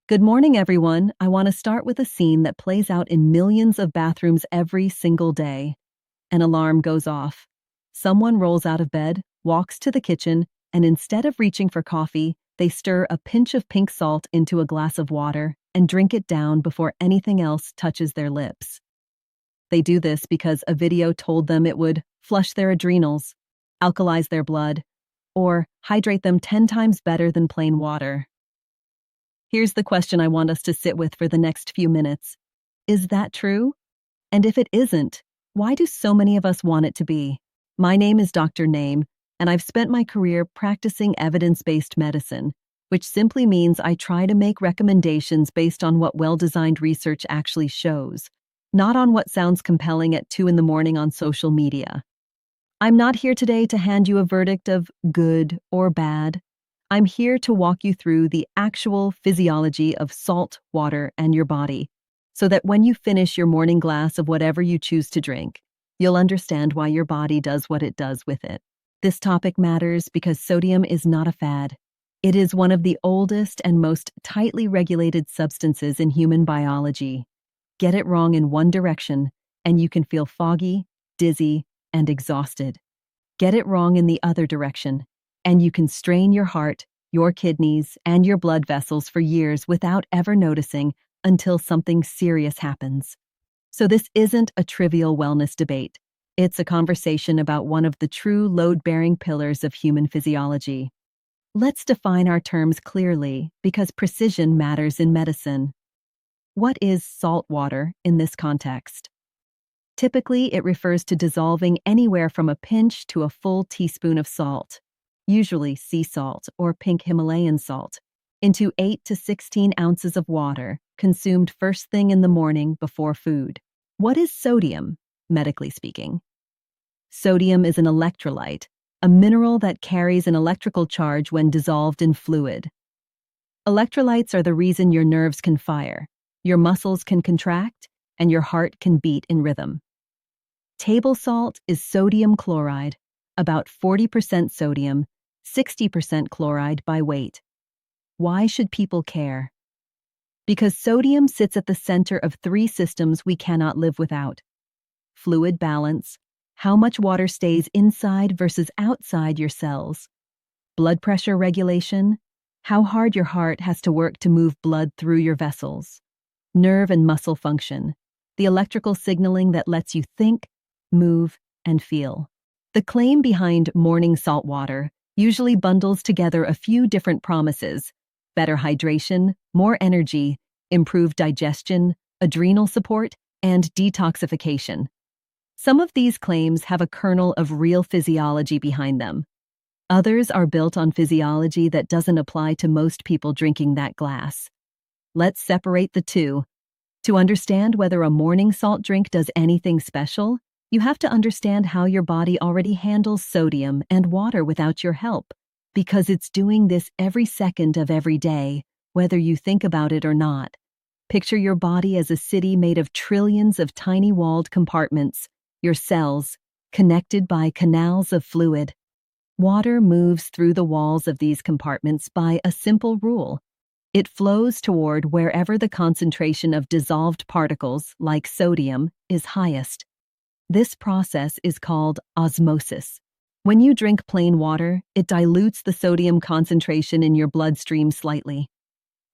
Good morning, everyone. I want to start with a scene that plays out in millions of bathrooms every single day. An alarm goes off. Someone rolls out of bed, walks to the kitchen, and instead of reaching for coffee, they stir a pinch of pink salt into a glass of water and drink it down before anything else touches their lips. They do this because a video told them it would flush their adrenals, alkalize their blood, or hydrate them 10 times better than plain water. Here's the question I want us to sit with for the next few minutes. Is that true? And if it isn't, why do so many of us want it to be? My name is Dr. Name, and I've spent my career practicing evidence-based medicine, which simply means I try to make recommendations based on what well-designed research actually shows, not on what sounds compelling at 2 in the morning on social media. I'm not here today to hand you a verdict of good or bad. I'm here to walk you through the actual physiology of salt water and your body, so that when you finish your morning glass of whatever you choose to drink, you'll understand why your body does what it does with it. This topic matters because sodium is not a fad. It is one of the oldest and most tightly regulated substances in human biology. Get it wrong in one direction, and you can feel foggy, dizzy, and exhausted. Get it wrong in the other direction, and you can strain your heart, your kidneys, and your blood vessels for years without ever noticing until something serious happens. So this isn't a trivial wellness debate. It's a conversation about one of the true load-bearing pillars of human physiology. Let's define our terms clearly because precision matters in medicine. What is salt water in this context? Typically, it refers to dissolving anywhere from a pinch to a full teaspoon of salt, usually sea salt or pink Himalayan salt, into 8 to 16 ounces of water, consumed first thing in the morning before food. What is sodium, medically speaking? Sodium is an electrolyte, a mineral that carries an electrical charge when dissolved in fluid. Electrolytes are the reason your nerves can fire, your muscles can contract, and your heart can beat in rhythm. Table salt is sodium chloride, about 40% sodium, 60% chloride by weight. Why should people care? Because sodium sits at the center of 3 systems we cannot live without. Fluid balance, how much water stays inside versus outside your cells. Blood pressure regulation, how hard your heart has to work to move blood through your vessels. Nerve and muscle function, the electrical signaling that lets you think, move, and feel. The claim behind morning salt water usually bundles together a few different promises: better hydration, more energy, improved digestion, adrenal support, and detoxification. Some of these claims have a kernel of real physiology behind them. Others are built on physiology that doesn't apply to most people drinking that glass. Let's separate the two. To understand whether a morning salt drink does anything special, you have to understand how your body already handles sodium and water without your help, because it's doing this every second of every day, whether you think about it or not. Picture your body as a city made of trillions of tiny walled compartments, your cells, connected by canals of fluid. Water moves through the walls of these compartments by a simple rule. It flows toward wherever the concentration of dissolved particles, like sodium, is highest. This process is called osmosis. When you drink plain water, it dilutes the sodium concentration in your bloodstream slightly.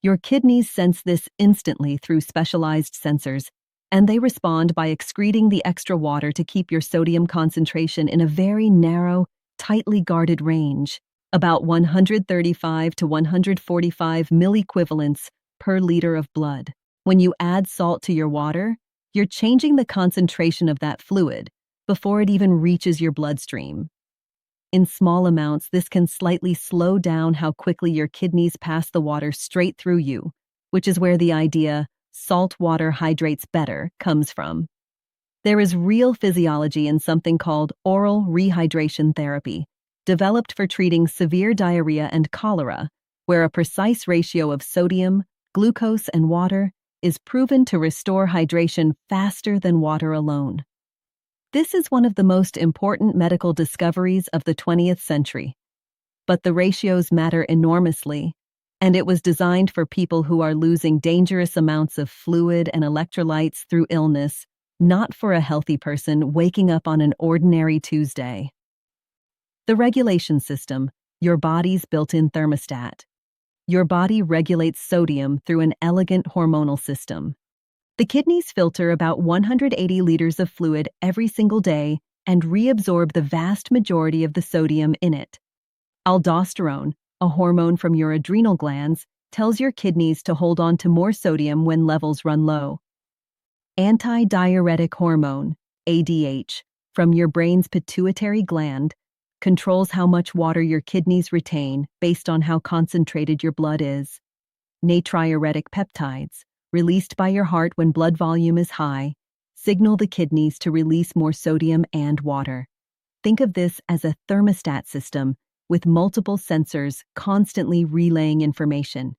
Your kidneys sense this instantly through specialized sensors, and they respond by excreting the extra water to keep your sodium concentration in a very narrow, tightly guarded range, about 135 to 145 milliequivalents per liter of blood. When you add salt to your water, you're changing the concentration of that fluid before it even reaches your bloodstream. In small amounts, this can slightly slow down how quickly your kidneys pass the water straight through you, which is where the idea, salt water hydrates better, comes from. There is real physiology in something called oral rehydration therapy, developed for treating severe diarrhea and cholera, where a precise ratio of sodium, glucose, and water is proven to restore hydration faster than water alone. This is one of the most important medical discoveries of the 20th century. But the ratios matter enormously, And it was designed for people who are losing dangerous amounts of fluid and electrolytes through illness, not for a healthy person waking up on an ordinary Tuesday. The regulation system, your body's built-in thermostat. Your body regulates sodium through an elegant hormonal system. The kidneys filter about 180 liters of fluid every single day and reabsorb the vast majority of the sodium in it. Aldosterone, a hormone from your adrenal glands, tells your kidneys to hold on to more sodium when levels run low. Antidiuretic hormone, ADH, from your brain's pituitary gland, controls how much water your kidneys retain based on how concentrated your blood is. Natriuretic peptides, released by your heart when blood volume is high, signal the kidneys to release more sodium and water. Think of this as a thermostat system with multiple sensors constantly relaying information.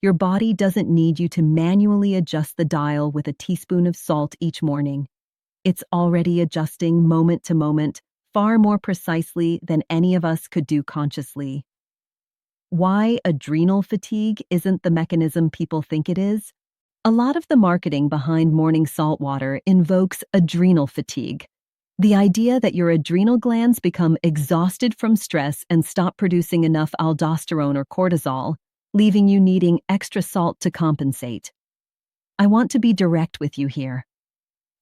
Your body doesn't need you to manually adjust the dial with a teaspoon of salt each morning. It's already adjusting moment to moment, far more precisely than any of us could do consciously. Why adrenal fatigue isn't the mechanism people think it is? A lot of the marketing behind morning salt water invokes adrenal fatigue. The idea that your adrenal glands become exhausted from stress and stop producing enough aldosterone or cortisol, leaving you needing extra salt to compensate. I want to be direct with you here.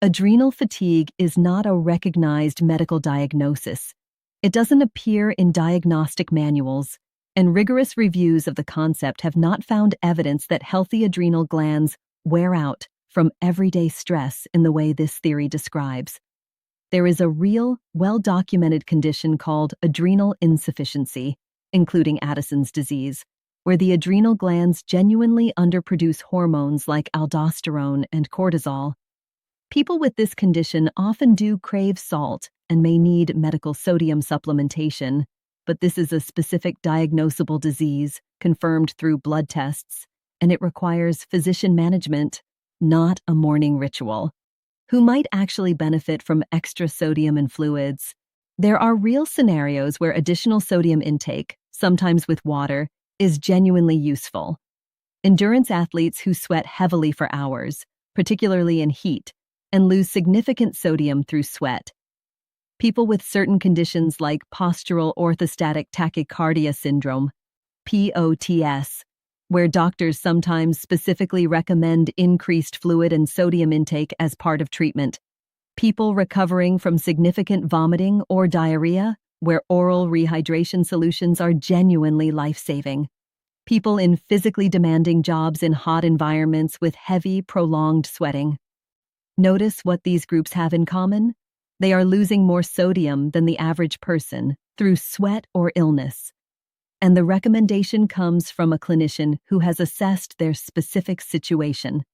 Adrenal fatigue is not a recognized medical diagnosis. It doesn't appear in diagnostic manuals, and rigorous reviews of the concept have not found evidence that healthy adrenal glands wear out from everyday stress in the way this theory describes. There is a real, well-documented condition called adrenal insufficiency, including Addison's disease, where the adrenal glands genuinely underproduce hormones like aldosterone and cortisol. People with this condition often do crave salt and may need medical sodium supplementation, but this is a specific diagnosable disease confirmed through blood tests, and it requires physician management, not a morning ritual. Who might actually benefit from extra sodium in fluids? There are real scenarios where additional sodium intake, sometimes with water, is genuinely useful. Endurance athletes who sweat heavily for hours, particularly in heat, and lose significant sodium through sweat. People with certain conditions like postural orthostatic tachycardia syndrome, POTS, where doctors sometimes specifically recommend increased fluid and sodium intake as part of treatment. People recovering from significant vomiting or diarrhea, where oral rehydration solutions are genuinely life-saving. People in physically demanding jobs in hot environments with heavy, prolonged sweating. Notice what these groups have in common? They are losing more sodium than the average person through sweat or illness. And the recommendation comes from a clinician who has assessed their specific situation,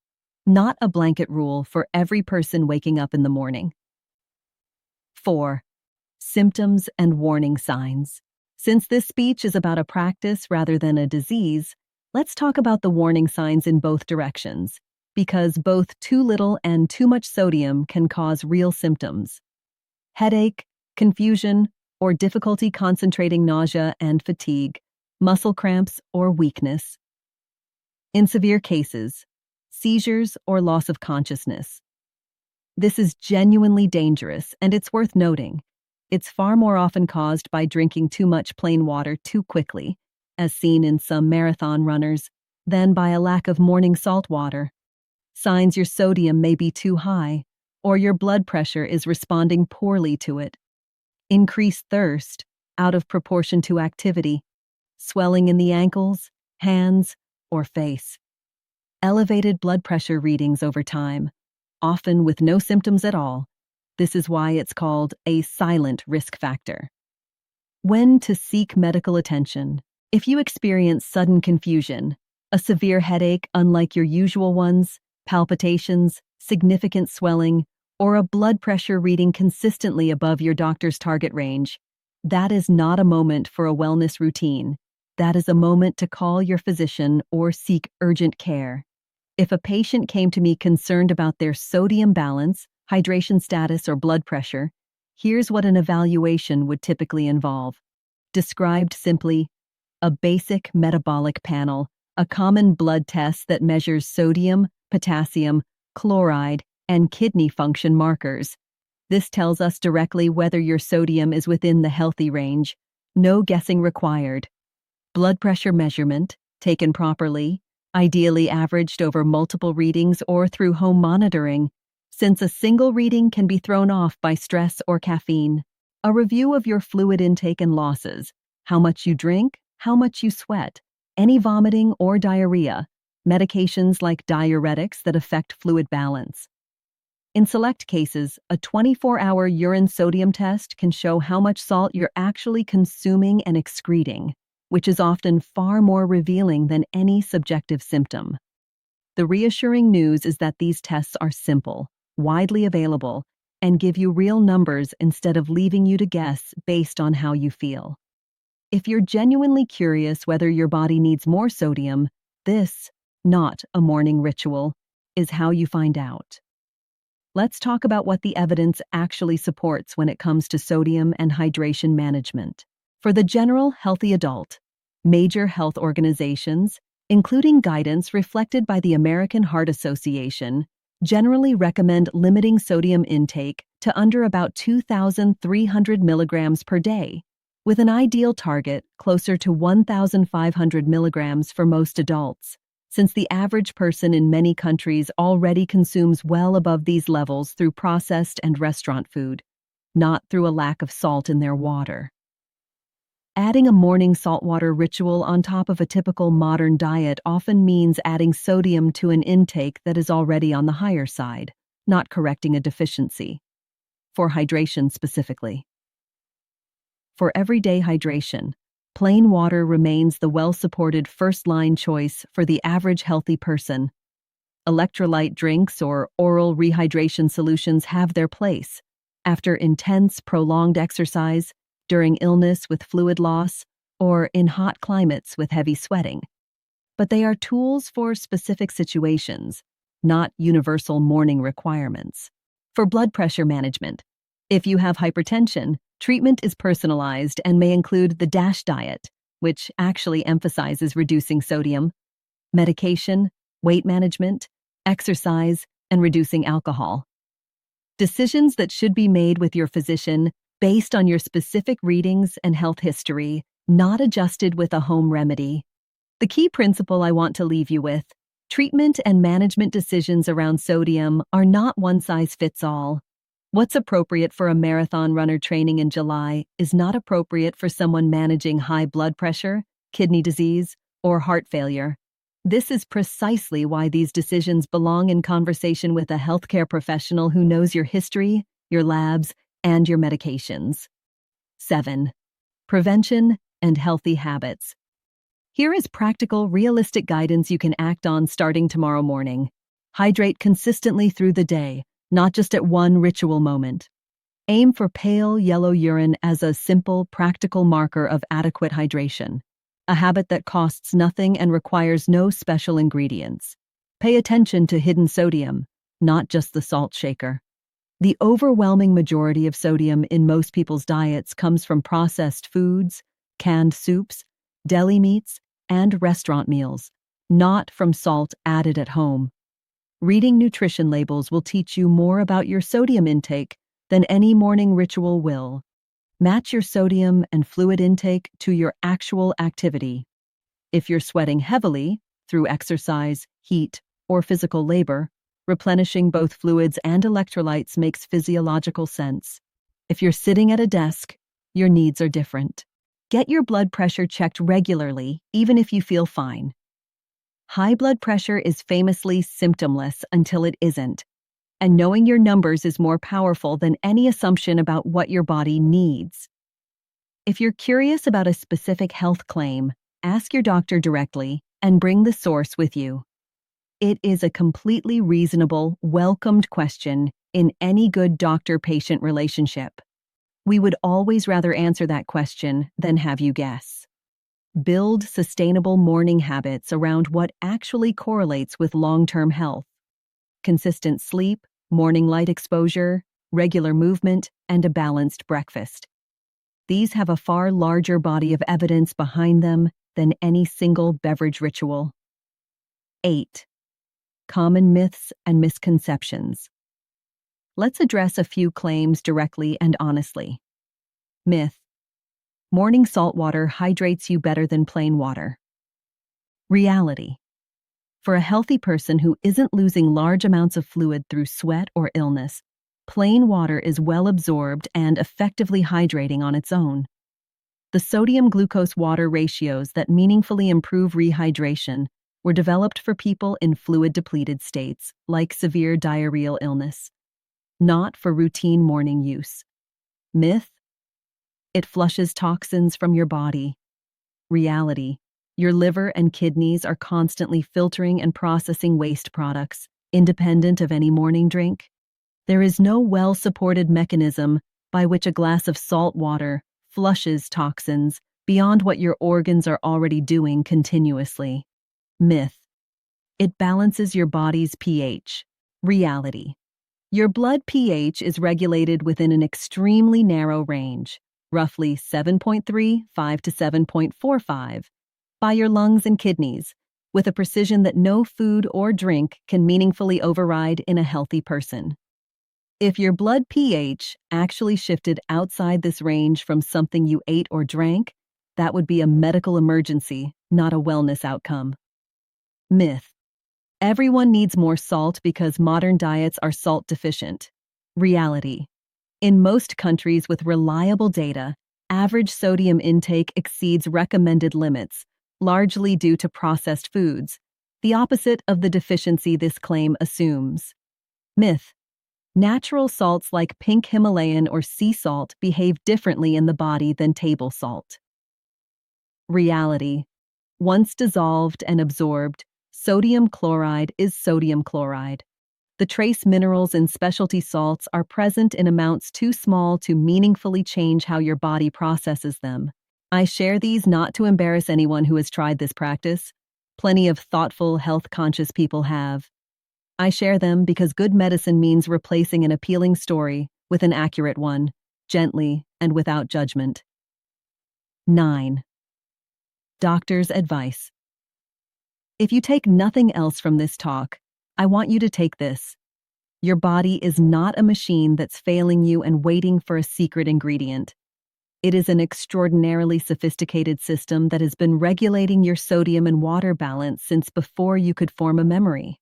not a blanket rule for every person waking up in the morning. 4. Symptoms and warning signs. Since this speech is about a practice rather than a disease, let's talk about the warning signs in both directions, because both too little and too much sodium can cause real symptoms. Headache, confusion, or difficulty concentrating, nausea and fatigue, muscle cramps or weakness. In severe cases, seizures or loss of consciousness. This is genuinely dangerous, and it's worth noting. It's far more often caused by drinking too much plain water too quickly, as seen in some marathon runners, than by a lack of morning salt water. Signs your sodium may be too high, or your blood pressure is responding poorly to it. Increased thirst, out of proportion to activity, swelling in the ankles, hands, or face. Elevated blood pressure readings over time, often with no symptoms at all. This is why it's called a silent risk factor. When to seek medical attention. If you experience sudden confusion, a severe headache unlike your usual ones, palpitations, significant swelling, or a blood pressure reading consistently above your doctor's target range, that is not a moment for a wellness routine. That is a moment to call your physician or seek urgent care. If a patient came to me concerned about their sodium balance, hydration status, or blood pressure, here's what an evaluation would typically involve. Described simply, a basic metabolic panel a common blood test that measures sodium, potassium, chloride, and kidney function markers. This tells us directly whether your sodium is within the healthy range. No guessing required. Blood pressure measurement, taken properly, ideally averaged over multiple readings or through home monitoring, since a single reading can be thrown off by stress or caffeine. A review of your fluid intake and losses, how much you drink, how much you sweat, any vomiting or diarrhea, medications like diuretics that affect fluid balance. In select cases, a 24-hour urine sodium test can show how much salt you're actually consuming and excreting, which is often far more revealing than any subjective symptom. The reassuring news is that these tests are simple, widely available, and give you real numbers instead of leaving you to guess based on how you feel. If you're genuinely curious whether your body needs more sodium, this, not a morning ritual, is how you find out. Let's talk about what the evidence actually supports when it comes to sodium and hydration management. For the general healthy adult, major health organizations, including guidance reflected by the American Heart Association, generally recommend limiting sodium intake to under about 2,300 milligrams per day, with an ideal target closer to 1,500 milligrams for most adults, since the average person in many countries already consumes well above these levels through processed and restaurant food, not through a lack of salt in their water. Adding a morning saltwater ritual on top of a typical modern diet often means adding sodium to an intake that is already on the higher side, not correcting a deficiency. For hydration specifically. For everyday hydration, plain water remains the well-supported first-line choice for the average healthy person. Electrolyte drinks or oral rehydration solutions have their place after intense, prolonged exercise, during illness with fluid loss, or in hot climates with heavy sweating. But they are tools for specific situations, not universal morning requirements. For blood pressure management, if you have hypertension, treatment is personalized and may include the DASH diet, which actually emphasizes reducing sodium, medication, weight management, exercise, and reducing alcohol. Decisions that should be made with your physician based on your specific readings and health history, not adjusted with a home remedy. The key principle I want to leave you with: treatment and management decisions around sodium are not one-size-fits-all. What's appropriate for a marathon runner training in July is not appropriate for someone managing high blood pressure, kidney disease, or heart failure. This is precisely why these decisions belong in conversation with a healthcare professional who knows your history, your labs, and your medications. 7. Prevention and healthy habits. Here is practical, realistic guidance you can act on starting tomorrow morning. Hydrate consistently through the day, not just at one ritual moment. Aim for pale yellow urine as a simple, practical marker of adequate hydration, a habit that costs nothing and requires no special ingredients. Pay attention to hidden sodium, not just the salt shaker. The overwhelming majority of sodium in most people's diets comes from processed foods, canned soups, deli meats, and restaurant meals, not from salt added at home. Reading nutrition labels will teach you more about your sodium intake than any morning ritual will. Match your sodium and fluid intake to your actual activity. If you're sweating heavily through exercise, heat, or physical labor, replenishing both fluids and electrolytes makes physiological sense. If you're sitting at a desk, your needs are different. Get your blood pressure checked regularly, even if you feel fine. High blood pressure is famously symptomless until it isn't, and knowing your numbers is more powerful than any assumption about what your body needs. If you're curious about a specific health claim, ask your doctor directly and bring the source with you. It is a completely reasonable, welcomed question in any good doctor-patient relationship. We would always rather answer that question than have you guess. Build sustainable morning habits around what actually correlates with long-term health. Consistent sleep, morning light exposure, regular movement, and a balanced breakfast. These have a far larger body of evidence behind them than any single beverage ritual. 8. Common myths and misconceptions. Let's address a few claims directly and honestly. Myth: morning salt water hydrates you better than plain water. Reality: for a healthy person who isn't losing large amounts of fluid through sweat or illness, plain water is well absorbed and effectively hydrating on its own. The sodium-glucose water ratios that meaningfully improve rehydration were developed for people in fluid-depleted states, like severe diarrheal illness, not for routine morning use. Myth: it flushes toxins from your body. Reality: your liver and kidneys are constantly filtering and processing waste products, independent of any morning drink. There is no well-supported mechanism by which a glass of salt water flushes toxins beyond what your organs are already doing continuously. Myth: it balances your body's pH. Reality: your blood pH is regulated within an extremely narrow range, roughly 7.35 to 7.45, by your lungs and kidneys, with a precision that no food or drink can meaningfully override in a healthy person. If your blood pH actually shifted outside this range from something you ate or drank, that would be a medical emergency, not a wellness outcome. Myth: everyone needs more salt because modern diets are salt deficient. Reality: in most countries with reliable data, average sodium intake exceeds recommended limits, largely due to processed foods, the opposite of the deficiency this claim assumes. Myth: natural salts like pink Himalayan or sea salt behave differently in the body than table salt. Reality: once dissolved and absorbed, sodium chloride is sodium chloride. The trace minerals in specialty salts are present in amounts too small to meaningfully change how your body processes them. I share these not to embarrass anyone who has tried this practice. Plenty of thoughtful, health-conscious people have. I share them because good medicine means replacing an appealing story with an accurate one, gently and without judgment. 9. Doctor's advice. If you take nothing else from this talk, I want you to take this. Your body is not a machine that's failing you and waiting for a secret ingredient. It is an extraordinarily sophisticated system that has been regulating your sodium and water balance since before you could form a memory.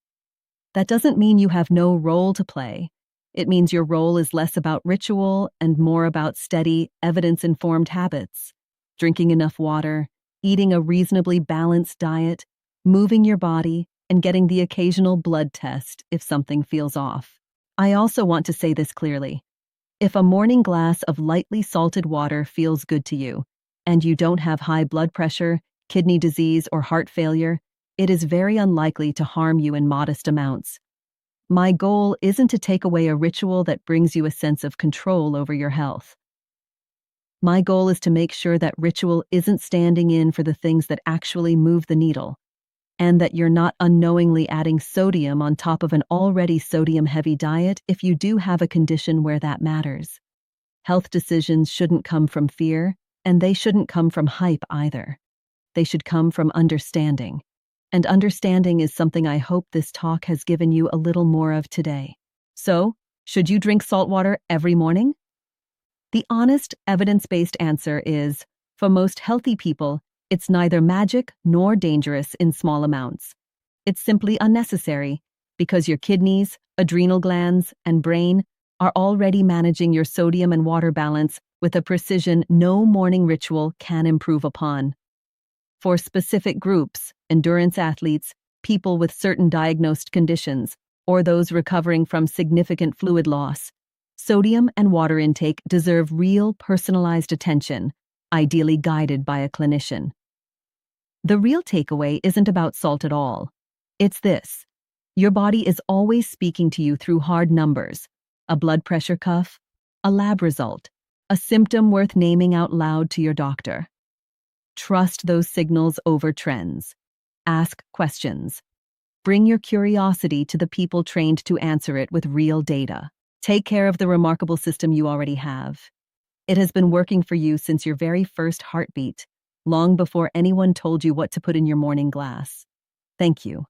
That doesn't mean you have no role to play. It means your role is less about ritual and more about steady, evidence-informed habits. Drinking enough water, eating a reasonably balanced diet, moving your body, and getting the occasional blood test if something feels off. I also want to say this clearly. If a morning glass of lightly salted water feels good to you, and you don't have high blood pressure, kidney disease, or heart failure, it is very unlikely to harm you in modest amounts. My goal isn't to take away a ritual that brings you a sense of control over your health. My goal is to make sure that ritual isn't standing in for the things that actually move the needle, and that you're not unknowingly adding sodium on top of an already sodium-heavy diet if you do have a condition where that matters. Health decisions shouldn't come from fear, and they shouldn't come from hype either. They should come from understanding. And understanding is something I hope this talk has given you a little more of today. So, should you drink salt water every morning? The honest, evidence-based answer is, for most healthy people, it's neither magic nor dangerous in small amounts. It's simply unnecessary because your kidneys, adrenal glands, and brain are already managing your sodium and water balance with a precision no morning ritual can improve upon. For specific groups, endurance athletes, people with certain diagnosed conditions, or those recovering from significant fluid loss, sodium and water intake deserve real personalized attention, ideally guided by a clinician. The real takeaway isn't about salt at all. It's this: your body is always speaking to you through hard numbers, a blood pressure cuff, a lab result, a symptom worth naming out loud to your doctor. Trust those signals over trends. Ask questions. Bring your curiosity to the people trained to answer it with real data. Take care of the remarkable system you already have. It has been working for you since your very first heartbeat, long before anyone told you what to put in your morning glass. Thank you.